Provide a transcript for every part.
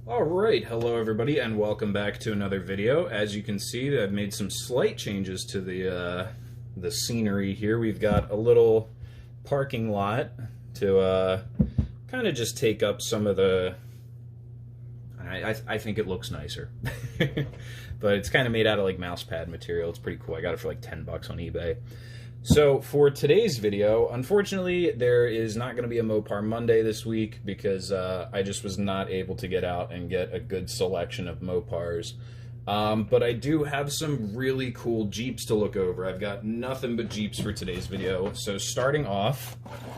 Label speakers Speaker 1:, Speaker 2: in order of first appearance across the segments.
Speaker 1: Alright, hello everybody and welcome back to another video. As you can see, I've made some slight changes to the scenery here. We've got a little parking lot to kind of just take up some of the... I think it looks nicer. But it's kind of made out of like mouse pad material. It's pretty cool. I got it for like 10 bucks on eBay. So for today's video, unfortunately, there is not going to be a Mopar Monday this week because I just was not able to get out and get a good selection of Mopars. But I do have some really cool Jeeps to look over. I've got nothing but Jeeps for today's video. So starting off,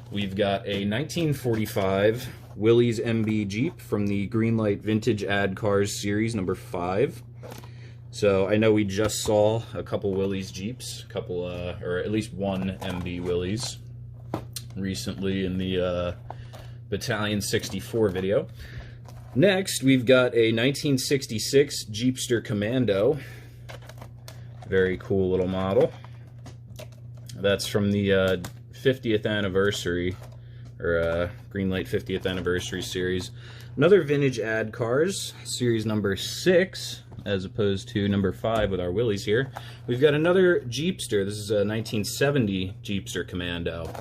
Speaker 1: we've got a 1945 Willys MB Jeep from the Greenlight Vintage Ad Cars series number 5. So I know we just saw a couple Willys Jeeps, or at least one MB Willys recently in the Battalion 64 video. Next, we've got a 1966 Jeepster Commando. Very cool little model. That's from the 50th anniversary, or Greenlight 50th anniversary series. Another vintage ad cars, series number 6. As opposed to number 5 with our Willys here. We've got another Jeepster. This is a 1970 Jeepster Commando.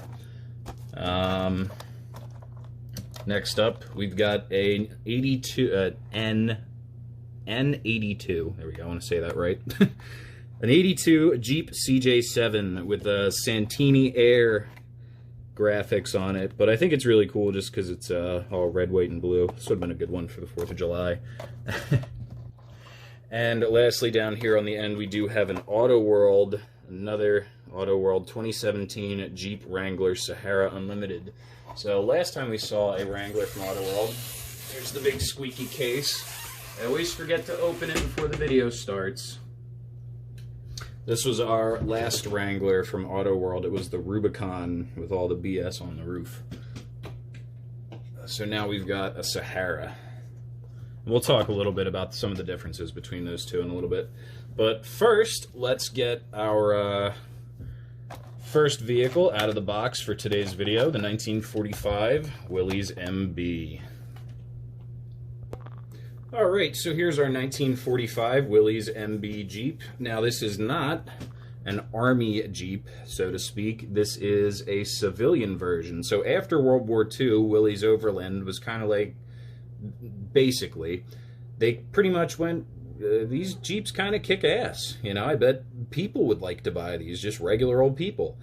Speaker 1: Next up, we've got a N82. There we go. I want to say that right. An 82 Jeep CJ7 with a Santini Air graphics on it. But I think it's really cool just because it's all red, white, and blue. This would have been a good one for the 4th of July. And lastly, down here on the end, we do have an AutoWorld, another AutoWorld 2017 Jeep Wrangler Sahara Unlimited. So last time we saw a Wrangler from AutoWorld, here's the big squeaky case. I always forget to open it before the video starts. This was our last Wrangler from AutoWorld. It was the Rubicon with all the BS on the roof. So now we've got a Sahara. We'll talk a little bit about some of the differences between those two in a little bit. But first, let's get our first vehicle out of the box for today's video, the 1945 Willys MB. Alright, so here's our 1945 Willys MB Jeep. Now this is not an army Jeep, so to speak. This is a civilian version. So after World War II, Willys Overland was kind of like, basically, they pretty much went, these Jeeps kind of kick ass. You know, I bet people would like to buy these, just regular old people.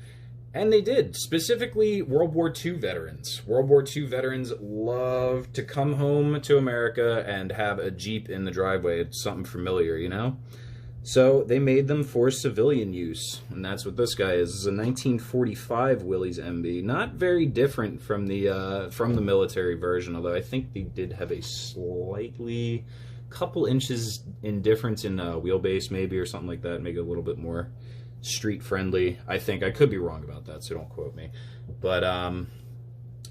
Speaker 1: And they did, specifically World War II veterans. World War II veterans love to come home to America and have a Jeep in the driveway. It's something familiar, you know? So they made them for civilian use, and that's what this guy is. This is a 1945 Willys MB. Not very different from the military version, although I think they did have a slightly couple inches in difference in wheelbase, maybe, or something like that, make it a little bit more street friendly. I think I could be wrong about that, so don't quote me. But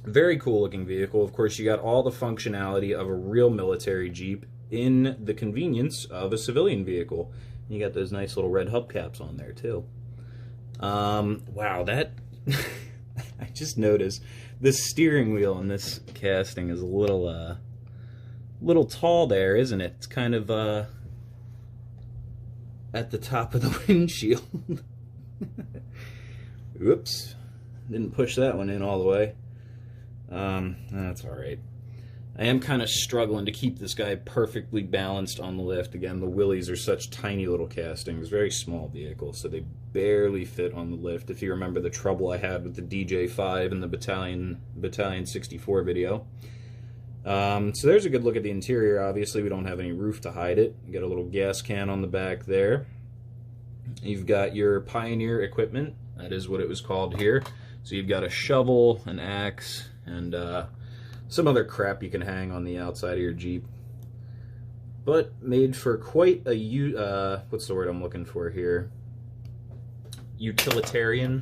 Speaker 1: very cool looking vehicle. Of course, you got all the functionality of a real military Jeep in the convenience of a civilian vehicle. You got those nice little red hubcaps on there too. Wow, that I just noticed the steering wheel on this casting is a little tall there, isn't it? It's kind of at the top of the windshield. Oops, didn't push that one in all the way. That's all right. I am kind of struggling to keep this guy perfectly balanced on the lift. Again, the Willys are such tiny little castings, very small vehicles, so they barely fit on the lift. If you remember the trouble I had with the DJ5 in the Battalion 64 video. So there's a good look at the interior. Obviously, we don't have any roof to hide it. You got a little gas can on the back there. You've got your Pioneer equipment. That is what it was called here. So you've got a shovel, an axe, and some other crap you can hang on the outside of your Jeep. But made for quite a, what's the word I'm looking for here? Utilitarian.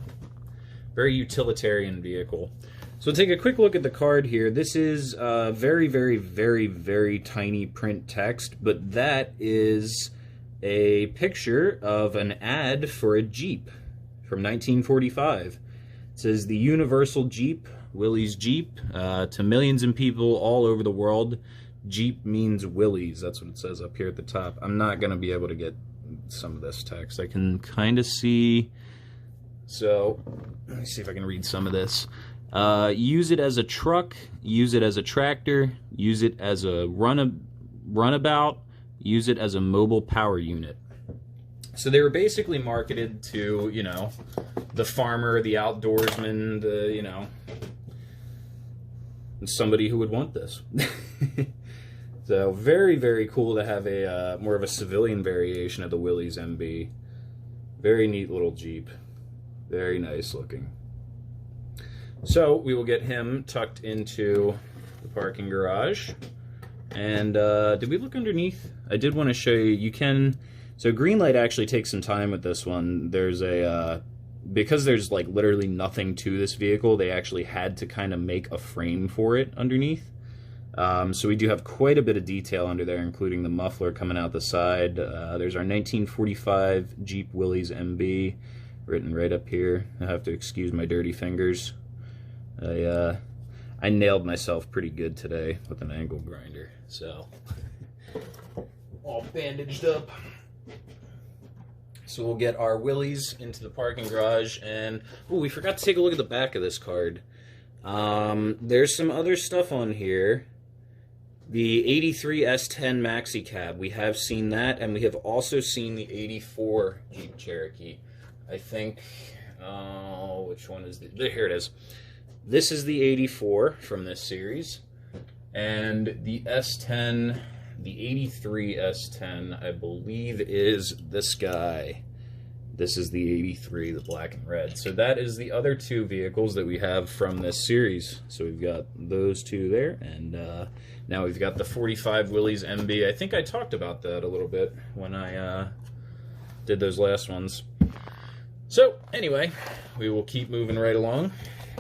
Speaker 1: Very utilitarian vehicle. So take a quick look at the card here. This is very, very, very, very tiny print text, but that is a picture of an ad for a Jeep from 1945. It says, "The Universal Jeep, Willys Jeep, to millions of people all over the world. Jeep means Willys. That's what it says up here at the top. I'm not going to be able to get some of this text. I can kind of see. So let me see if I can read some of this. Use it as a truck, use it as a tractor, use it as a runabout, use it as a mobile power unit. So they were basically marketed to, you know, the farmer, the outdoorsman, the, you know, somebody who would want this. So very, very cool to have a more of a civilian variation of the Willys MB. Very neat little Jeep. Very nice looking. So we will get him tucked into the parking garage. And did we look underneath? I did want to show you. You can. So Greenlight actually takes some time with this one. There's a because there's like literally nothing to this vehicle, they actually had to kind of make a frame for it underneath. So we do have quite a bit of detail under there, including the muffler coming out the side. There's our 1945 Jeep Willys MB written right up here. I have to excuse my dirty fingers. I nailed myself pretty good today with an angle grinder, so all bandaged up. So we'll get our Willys into the parking garage, and oh, we forgot to take a look at the back of this card. There's some other stuff on here. The 83 S10 Maxi Cab, we have seen that, and we have also seen the 84 Jeep Cherokee. I think, which one is the, here it is. This is the 84 from this series, and the S10, the 83 S10, I believe is this guy. This is the 83, the black and red. So that is the other two vehicles that we have from this series. So we've got those two there, and now we've got the 45 Willys MB. I think I talked about that a little bit when I did those last ones. So anyway, we will keep moving right along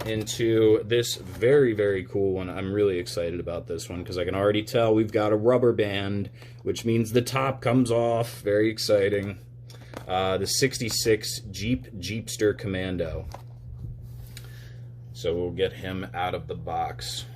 Speaker 1: into this very, very cool one. I'm really excited about this one because I can already tell we've got a rubber band, which means the top comes off. Very exciting. The 66 Jeep Jeepster Commando. So we'll get him out of the box.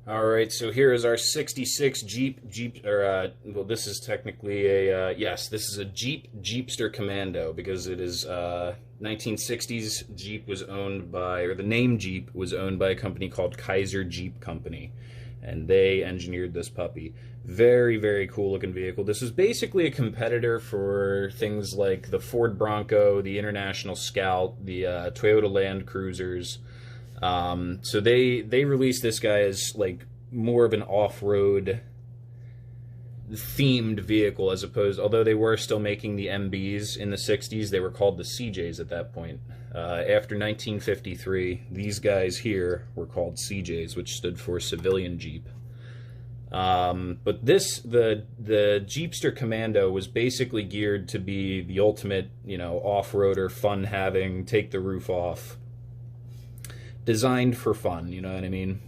Speaker 1: Alright, so here is our 66 well, this is technically a, yes, this is a Jeep Jeepster Commando, because it is, 1960s Jeep was owned by, or the name Jeep was owned by a company called Kaiser Jeep Company, and they engineered this puppy. Very, very cool looking vehicle. This is basically a competitor for things like the Ford Bronco, the International Scout, the Toyota Land Cruisers. So they released this guy as like more of an off-road themed vehicle, as opposed, although they were still making the MBs in the 60s, they were called the CJs at that point. After 1953, these guys here were called CJs, which stood for Civilian Jeep. But this, the Jeepster Commando was basically geared to be the ultimate, you know, off-roader, fun-having, take the roof off. Designed for fun, you know what I mean?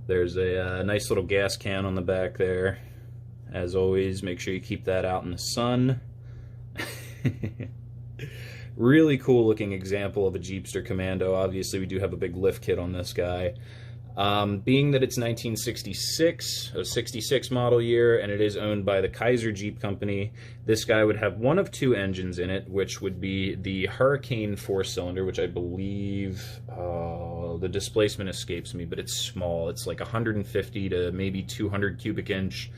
Speaker 1: There's a nice little gas can on the back there. As always, make sure you keep that out in the sun. Really cool looking example of a Jeepster Commando. Obviously, we do have a big lift kit on this guy. Being that it's 1966, a 66 model year, and it is owned by the Kaiser Jeep Company, this guy would have one of two engines in it, which would be the Hurricane 4-cylinder, which I believe, the displacement escapes me, but it's small. It's like 150 to maybe 200 cubic inch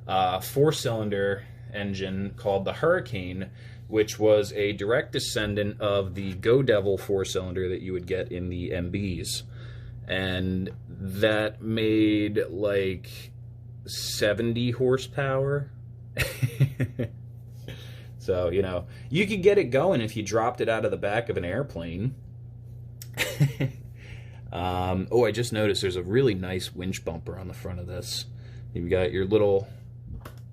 Speaker 1: 4-cylinder engine called the Hurricane, which was a direct descendant of the Go Devil 4-cylinder that you would get in the MBs. And that made like 70 horsepower. So, you know, you could get it going if you dropped it out of the back of an airplane. Oh, I just noticed there's a really nice winch bumper on the front of this. You've got your little,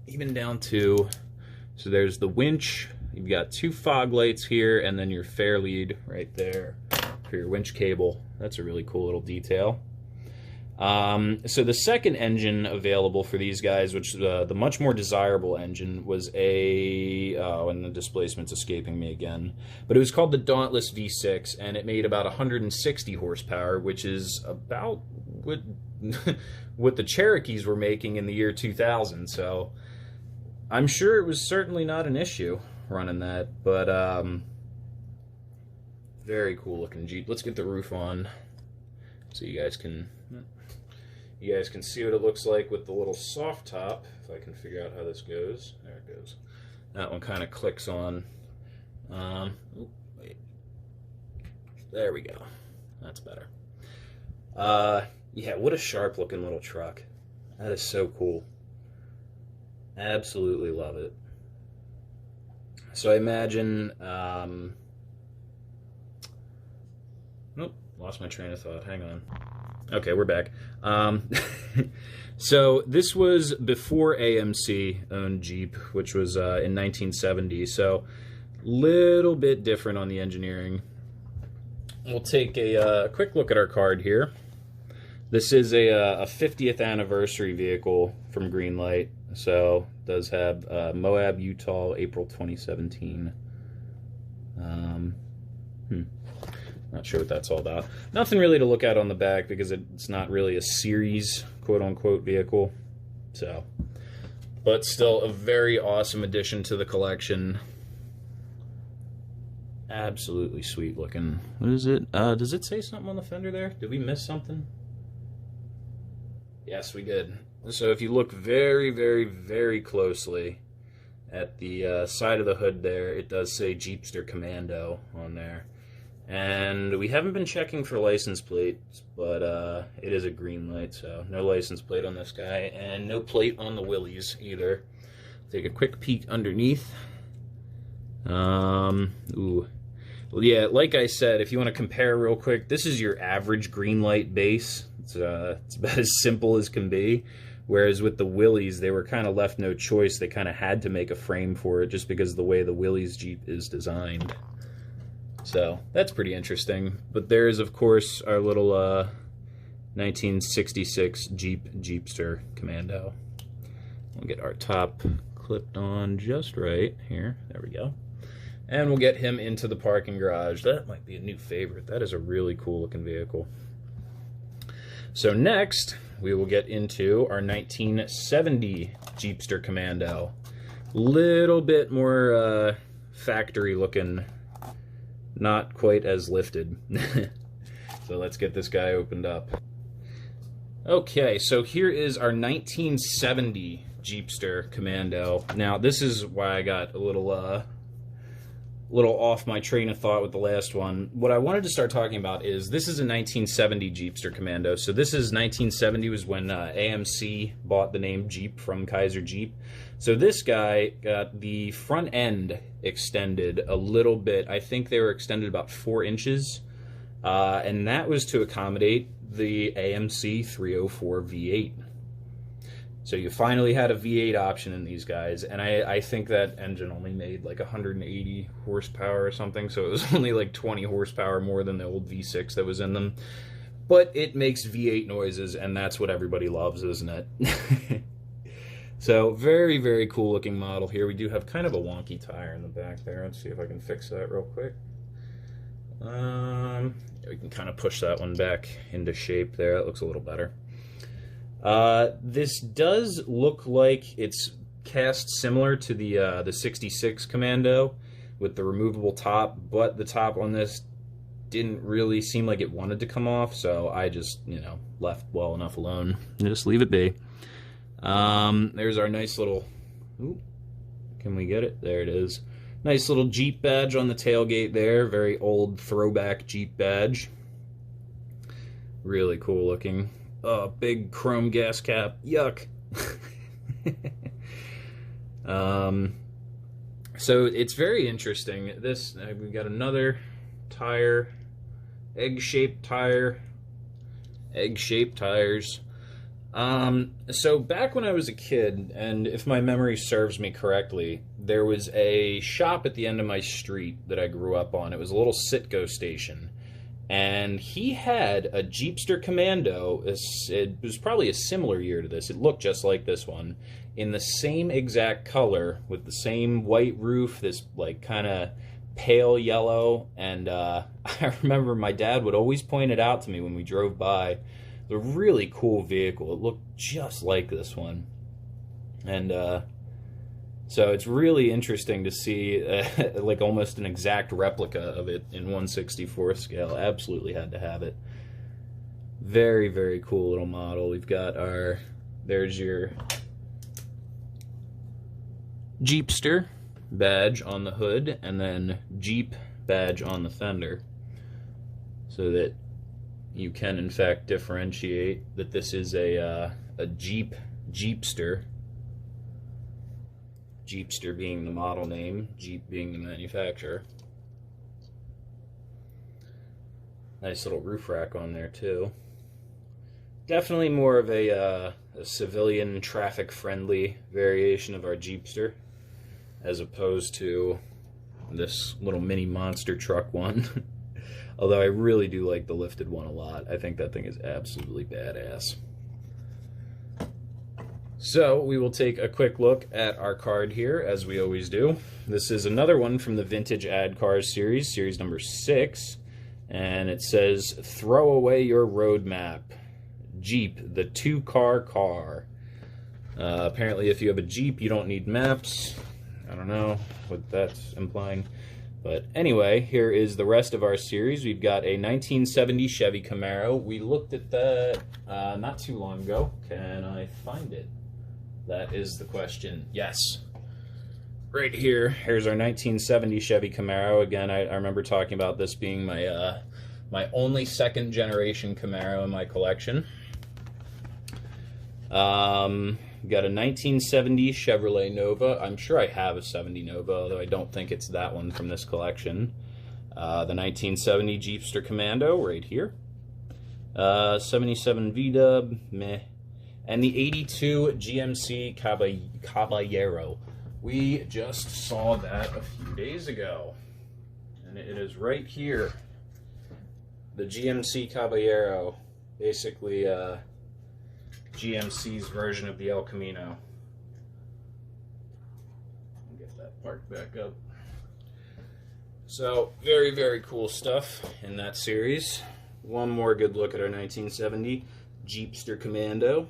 Speaker 1: even down to, so there's the winch, you've got two fog lights here, and then your fair lead right there for your winch cable. That's a really cool little detail. So the second engine available for these guys, which the much more desirable engine, was a, and the displacement's escaping me again, but it was called the Dauntless V6, and it made about 160 horsepower, which is about what what the Cherokees were making in the year 2000. So I'm sure it was certainly not an issue running that, but very cool looking Jeep. Let's get the roof on so you guys can see what it looks like with the little soft top. If I can figure out how this goes. There it goes. That one kind of clicks on. Wait. There we go. That's better. Yeah, what a sharp looking little truck. That is so cool. Absolutely love it. So I imagine, nope, lost my train of thought. Hang on. Okay, we're back. So this was before AMC owned Jeep, which was in 1970. So little bit different on the engineering. We'll take a quick look at our card here. This is a 50th anniversary vehicle from Greenlight. So it does have Moab, Utah, April 2017. Not sure what that's all about. Nothing really to look at on the back because it's not really a series, quote-unquote, vehicle. So, but still a very awesome addition to the collection. Absolutely sweet looking. What is it? Does it say something on the fender there? Did we miss something? Yes, we did. So if you look very, very, very closely at the side of the hood there, it does say Jeepster Commando on there. And we haven't been checking for license plates, but it is a Greenlight, so no license plate on this guy, and no plate on the Willys either. Take a quick peek underneath. Ooh. Well, yeah, like I said, if you want to compare real quick, this is your average Greenlight base. It's about as simple as can be. Whereas with the Willys, they were kind of left no choice. They kind of had to make a frame for it just because of the way the Willys Jeep is designed. So that's pretty interesting. But there's, of course, our little 1966 Jeepster Commando. We'll get our top clipped on just right here. There we go. And we'll get him into the parking garage. That might be a new favorite. That is a really cool looking vehicle. So next, we will get into our 1970 Jeepster Commando. Little bit more factory looking. Not quite as lifted. So let's get this guy opened up. Okay, so here is our 1970 Jeepster Commando. Now, this is why I got a little off my train of thought with the last one. What I wanted to start talking about is this is a 1970 Jeepster Commando. So this is 1970 was when AMC bought the name Jeep from Kaiser Jeep. So this guy got the front end extended a little bit. I think they were extended about 4 inches. And that was to accommodate the AMC 304 V8. So you finally had a V8 option in these guys, and I think that engine only made like 180 horsepower or something, so it was only like 20 horsepower more than the old V6 that was in them. But it makes V8 noises, and that's what everybody loves, isn't it? So very, very cool looking model here. We do have kind of a wonky tire in the back there. Let's see if I can fix that real quick. We can kind of push that one back into shape there. That looks a little better. This does look like it's cast similar to the 66 Commando with the removable top, but the top on this didn't really seem like it wanted to come off, so I just, you know, left well enough alone. Just leave it be. There's our nice little, ooh, can we get it? There it is. Nice little Jeep badge on the tailgate there. Very old throwback Jeep badge. Really cool looking. Oh, big chrome gas cap. Yuck. So it's very interesting. This, we've got another tire, egg-shaped tire, egg-shaped tires. So back when I was a kid, and if my memory serves me correctly, there was a shop at the end of my street that I grew up on. It was a little Citgo station. And he had a Jeepster Commando. It was probably a similar year to this. It looked just like this one, in the same exact color, with the same white roof, this like kind of pale yellow. And I remember my dad would always point it out to me when we drove by. a really cool vehicle. It looked just like this one. And so it's really interesting to see like almost an exact replica of it in 1/64 scale. Absolutely had to have it. Very, very cool little model. We've got our, there's your Jeepster badge on the hood, and then Jeep badge on the fender, so that you can in fact differentiate that this is a Jeep Jeepster. Jeepster being the model name, Jeep being the manufacturer. Nice little roof rack on there too. Definitely more of a civilian, traffic-friendly variation of our Jeepster, as opposed to this little mini monster truck one. Although I really do like the lifted one a lot. I think that thing is absolutely badass. So we will take a quick look at our card here, as we always do. This is another one from the Vintage Ad Cars series, series number 6. And it says, "Throw away your roadmap. Jeep, the two-car car." Apparently if you have a Jeep, you don't need maps. I don't know what that's implying. But anyway, here is the rest of our series. We've got a 1970 Chevy Camaro. We looked at that not too long ago. Can I find it? That is the question. Yes. Right here. Here's our 1970 Chevy Camaro. Again, I remember talking about this being my my only second generation Camaro in my collection. Got a 1970 Chevrolet Nova. I'm sure I have a 70 Nova, although I don't think it's that one from this collection. The 1970 Jeepster Commando right here. 77 V-Dub, meh. And the 82 GMC Caballero. We just saw that a few days ago. And it is right here. The GMC Caballero. Basically, GMC's version of the El Camino. Get that parked back up. So, very, very cool stuff in that series. One more good look at our 1970 Jeepster Commando.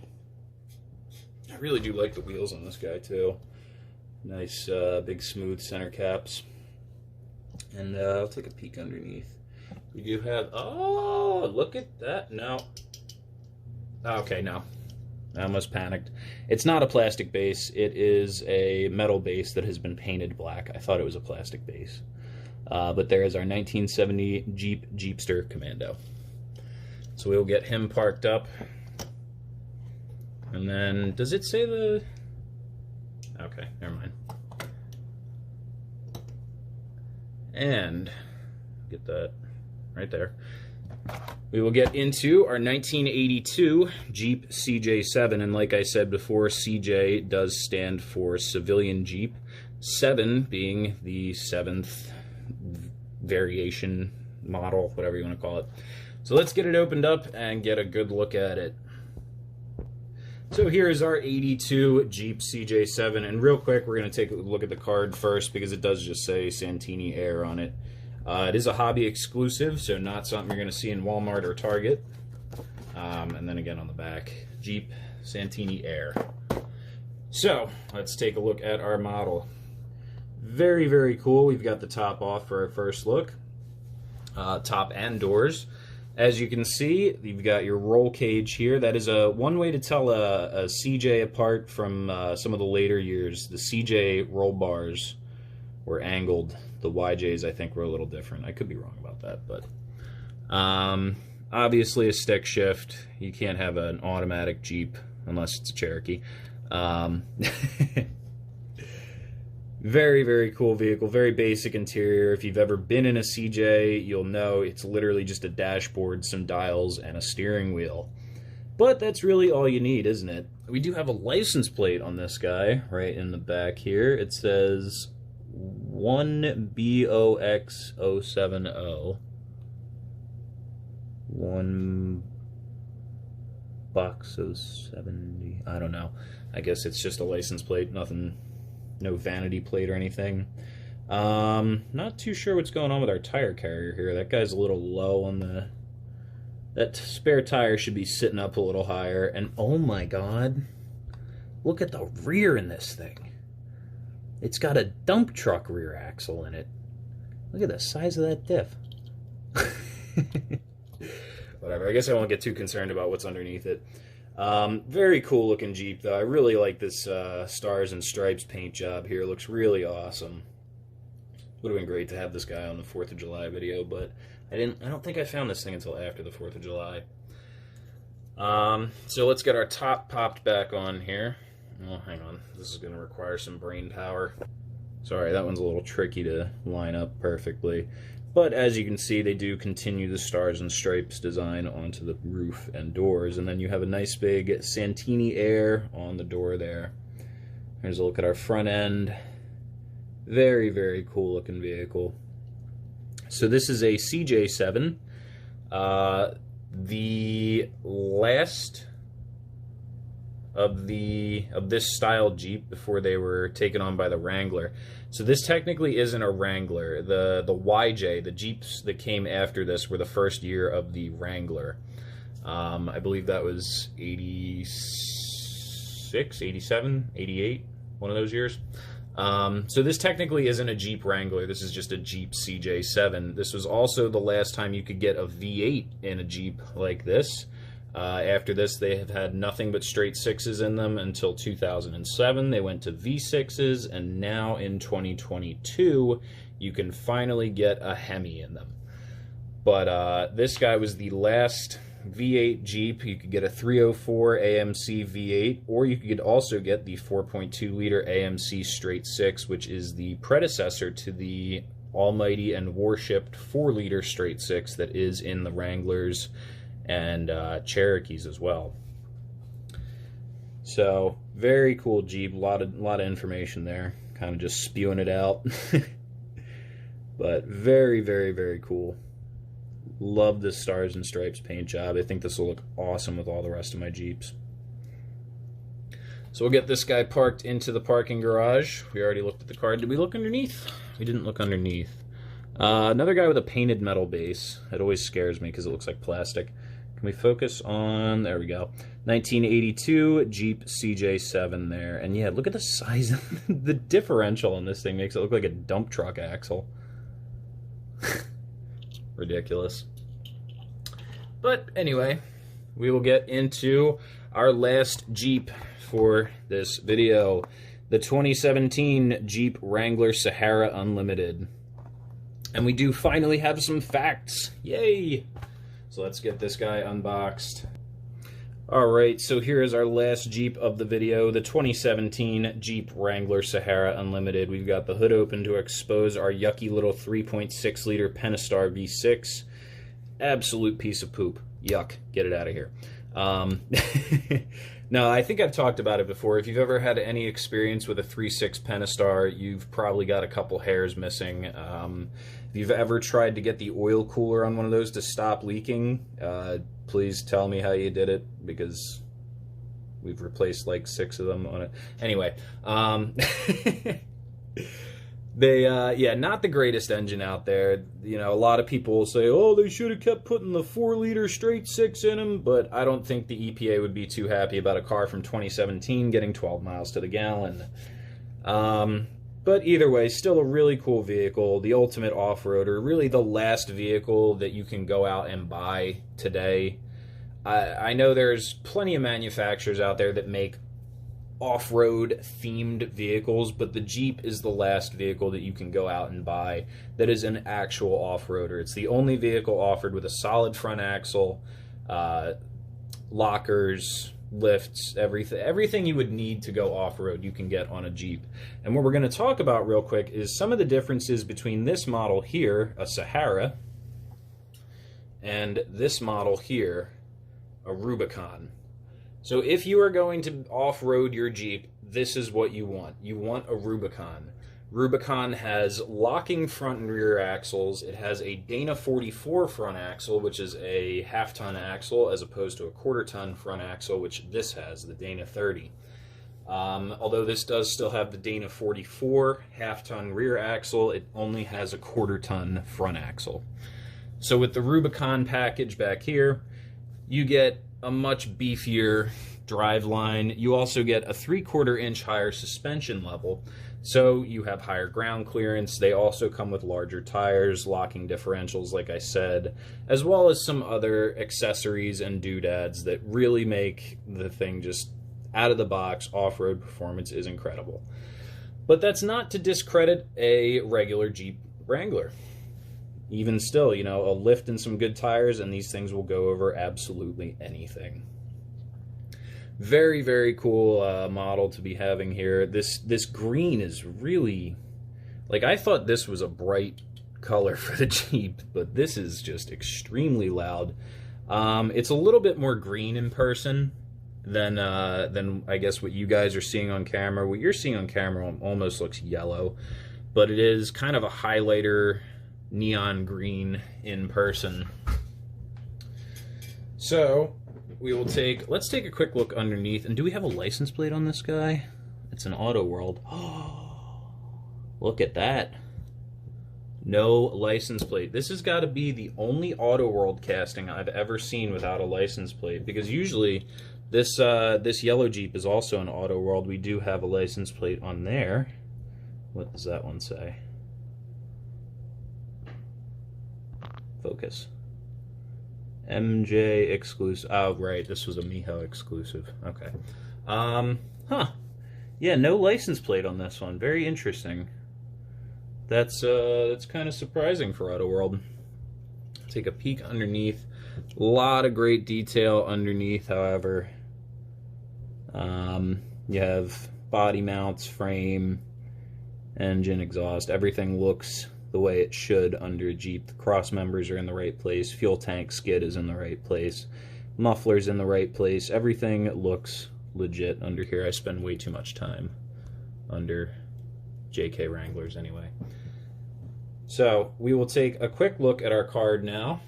Speaker 1: I really do like the wheels on this guy too. Nice big smooth center caps. And I'll take a peek underneath. We do have, oh, look at that. No. Okay, no. I almost panicked. It's not a plastic base. It is a metal base that has been painted black. I thought it was a plastic base. But there is our 1970 Jeep Jeepster Commando. So we'll get him parked up. And then, does it say the... Okay, never mind. And, get that right there. We will get into our 1982 Jeep CJ7, and like I said before, CJ does stand for Civilian Jeep, 7 being the 7th variation model, whatever you want to call it. So let's get it opened up and get a good look at it. So here is our 82 Jeep CJ7, and real quick we're going to take a look at the card first because it does just say Santini Air on it. It is a hobby exclusive, so not something you're going to see in Walmart or Target. And then again on the back, Jeep Santini Air. So let's take a look at our model. Very, very cool. We've got the top off for our first look. Top and doors. As you can see, you've got your roll cage here. That is one way to tell a CJ apart from some of the later years. The CJ roll bars were angled. The YJs, I think, were a little different. I could be wrong about that, but obviously a stick shift. You can't have an automatic Jeep unless it's a Cherokee. Very, very cool vehicle. Very basic interior. If you've ever been in a CJ, you'll know it's literally just a dashboard, some dials, and a steering wheel. But that's really all you need, isn't it? We do have a license plate on this guy right in the back here. It says 1BOX070. 1 box 070. I don't know. I guess it's just a license plate. Nothing. No vanity plate or anything. Not too sure what's going on with our tire carrier here. That guy's a little low on That spare tire should be sitting up a little higher, and oh my god, look at the rear in this thing. It's got a dump truck rear axle in it. Look at the size of that diff. Whatever, I guess I won't get too concerned about what's underneath it. Very cool looking Jeep though. I really like this Stars and Stripes paint job here. It looks really awesome. Would have been great to have this guy on the 4th of July video, but I don't think I found this thing until after the 4th of July. So let's get our top popped back on here. Oh, hang on. This is going to require some brain power. Sorry, that one's a little tricky to line up perfectly. But as you can see, they do continue the Stars and Stripes design onto the roof and doors. And then you have a nice big Santini Air on the door there. Here's a look at our front end. Very, very cool looking vehicle. So this is a CJ7. The last of this style Jeep before they were taken on by the Wrangler. So this technically isn't a Wrangler. The YJ, the Jeeps that came after this, were the first year of the Wrangler. I believe that was 86, 87, 88, one of those years. So this technically isn't a Jeep Wrangler. This is just a Jeep CJ7. This was also the last time you could get a V8 in a Jeep like this. After this, they have had nothing but straight sixes in them until 2007. They went to V6s, and now in 2022, you can finally get a Hemi in them. But this guy was the last V8 Jeep. You could get a 304 AMC V8, or you could also get the 4.2 liter AMC straight six, which is the predecessor to the almighty and warshipped 4 liter straight six that is in the Wranglers and Cherokees as well. So very cool Jeep. A lot of information there. Kind of just spewing it out, but very, very, very cool. Love this Stars and Stripes paint job. I think this will look awesome with all the rest of my Jeeps. So we'll get this guy parked into the parking garage. We already looked at the car. Did we look underneath? We didn't look underneath. Another guy with a painted metal base. It always scares me because it looks like plastic. Can we focus on, there we go, 1982 Jeep CJ7 there. And yeah, look at the size of the differential on this thing. Makes it look like a dump truck axle. Ridiculous. But anyway, we will get into our last Jeep for this video. The 2017 Jeep Wrangler Sahara Unlimited. And we do finally have some facts. Yay! So let's get this guy unboxed. Alright, so here is our last Jeep of the video, the 2017 Jeep Wrangler Sahara Unlimited. We've got the hood open to expose our yucky little 3.6 liter Pentastar V6. Absolute piece of poop. Yuck. Get it out of here. No, I think I've talked about it before. If you've ever had any experience with a 3.6 Pentastar, you've probably got a couple hairs missing. If you've ever tried to get the oil cooler on one of those to stop leaking, please tell me how you did it, because we've replaced like 6 of them on it. Anyway, yeah, not the greatest engine out there. You know, a lot of people will say, oh, they should have kept putting the 4 liter straight six in them, but I don't think the EPA would be too happy about a car from 2017 getting 12 miles to the gallon. But either way, still a really cool vehicle, the ultimate off-roader, really the last vehicle that you can go out and buy today. I know there's plenty of manufacturers out there that make off-road themed vehicles, but the Jeep is the last vehicle that you can go out and buy that is an actual off-roader. It's the only vehicle offered with a solid front axle, lockers, lifts, everything you would need to go off-road you can get on a Jeep. And what we're going to talk about real quick is some of the differences between this model here, a Sahara, and this model here, a Rubicon. So if you are going to off-road your Jeep, this is what you want. You want a Rubicon. Rubicon has locking front and rear axles. It has a Dana 44 front axle, which is a half-ton axle, as opposed to a quarter-ton front axle, which this has, the Dana 30. Although this does still have the Dana 44 half-ton rear axle, it only has a quarter-ton front axle. So with the Rubicon package back here, You get a much beefier driveline. You also get a 3/4 inch higher suspension level, so you have higher ground clearance. They also come with larger tires, locking differentials, like I said, as well as some other accessories and doodads that really make the thing just out of the box. Off-road performance is incredible. But that's not to discredit a regular Jeep Wrangler. Even still, you know, a lift and some good tires and these things will go over absolutely anything. Very, very cool model to be having here. This green is really, like, I thought this was a bright color for the Jeep, but this is just extremely loud. It's a little bit more green in person than I guess what you guys are seeing on camera. What you're seeing on camera almost looks yellow, but it is kind of a highlighter neon green in person. So let's take a quick look underneath. And do we have a license plate on this guy? It's an AutoWorld. Oh, look at that. No license plate. This has got to be the only AutoWorld casting I've ever seen without a license plate, because usually this yellow Jeep is also an AutoWorld. We do have a license plate on there. What does that one say? Focus. MJ exclusive. Oh, right. This was a Miho exclusive. Okay. Yeah, no license plate on this one. Very interesting. That's kind of surprising for AutoWorld. Take a peek underneath. A lot of great detail underneath, however. You have body mounts, frame, engine, exhaust. Everything looks the way it should under a Jeep. The cross members are in the right place. Fuel tank skid is in the right place. Muffler's in the right place. Everything looks legit under here. I spend way too much time under JK Wranglers anyway. So we will take a quick look at our card now,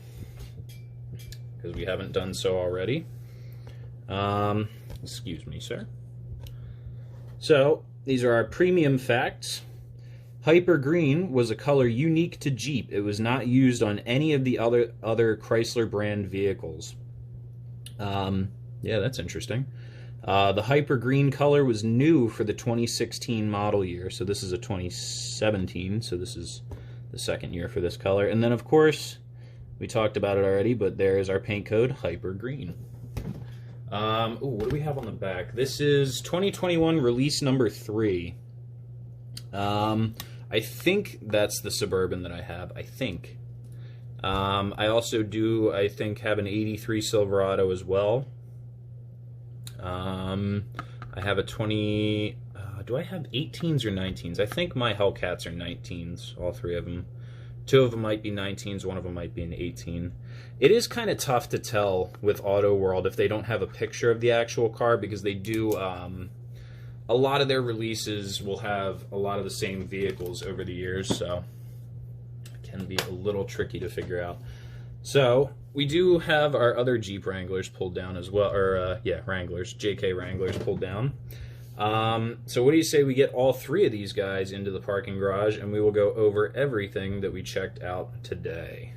Speaker 1: because we haven't done so already. Excuse me, sir. So these are our premium facts. Hyper Green was a color unique to Jeep. It was not used on any of the other Chrysler brand vehicles. Yeah, that's interesting. The Hyper Green color was new for the 2016 model year. So this is a 2017, so this is the second year for this color. And then, of course, we talked about it already, but there's our paint code, Hyper Green. Ooh, what do we have on the back? This is 2021 release number 3. I think that's the Suburban that I have. I think. I also do, I think, have an 83 Silverado as well. I have a 20... do I have 18s or 19s? I think my Hellcats are 19s, all three of them. 2 of them might be 19s, 1 of them might be an 18. It is kind of tough to tell with AutoWorld if they don't have a picture of the actual car, because they do... a lot of their releases will have a lot of the same vehicles over the years, so it can be a little tricky to figure out. So we do have our other Jeep Wranglers pulled down as well, or yeah, Wranglers, JK Wranglers pulled down. So what do you say we get all 3 of these guys into the parking garage, and we will go over everything that we checked out today.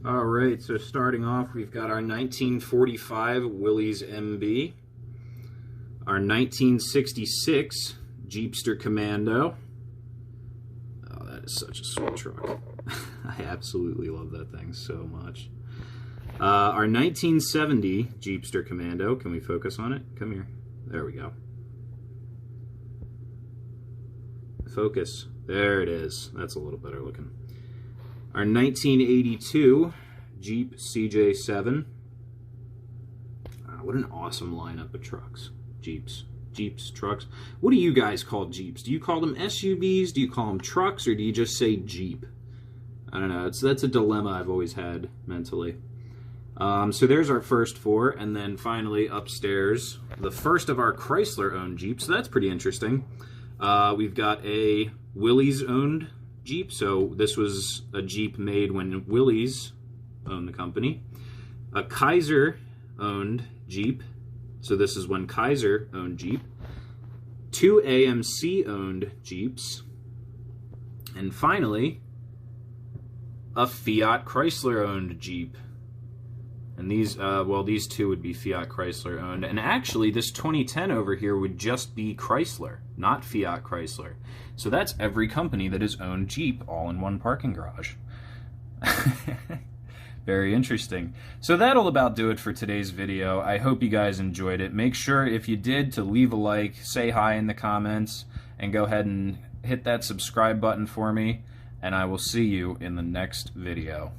Speaker 1: All right, so starting off, we've got our 1945 Willys MB. Our 1966 Jeepster Commando. Oh, that is such a sweet truck. I absolutely love that thing so much. Our 1970 Jeepster Commando. Can we focus on it? Come here. There we go. Focus. There it is. That's a little better looking. Our 1982 Jeep CJ7. What an awesome lineup of trucks. Jeeps, trucks. What do you guys call Jeeps? Do you call them SUVs? Do you call them trucks? Or do you just say Jeep? I don't know. That's a dilemma I've always had mentally. So there's our first 4. And then finally upstairs, the first of our Chrysler-owned Jeeps. So that's pretty interesting. We've got a Willys-owned Jeep. So this was a Jeep made when Willys owned the company. A Kaiser-owned Jeep. So this is when Kaiser owned Jeep. 2 AMC-owned Jeeps. And finally, a Fiat Chrysler-owned Jeep. And these, well, these two would be Fiat Chrysler owned. And actually, this 2010 over here would just be Chrysler, not Fiat Chrysler. So that's every company that has owned Jeep all in one parking garage. Very interesting. So that'll about do it for today's video. I hope you guys enjoyed it. Make sure, if you did, to leave a like, say hi in the comments, and go ahead and hit that subscribe button for me. And I will see you in the next video.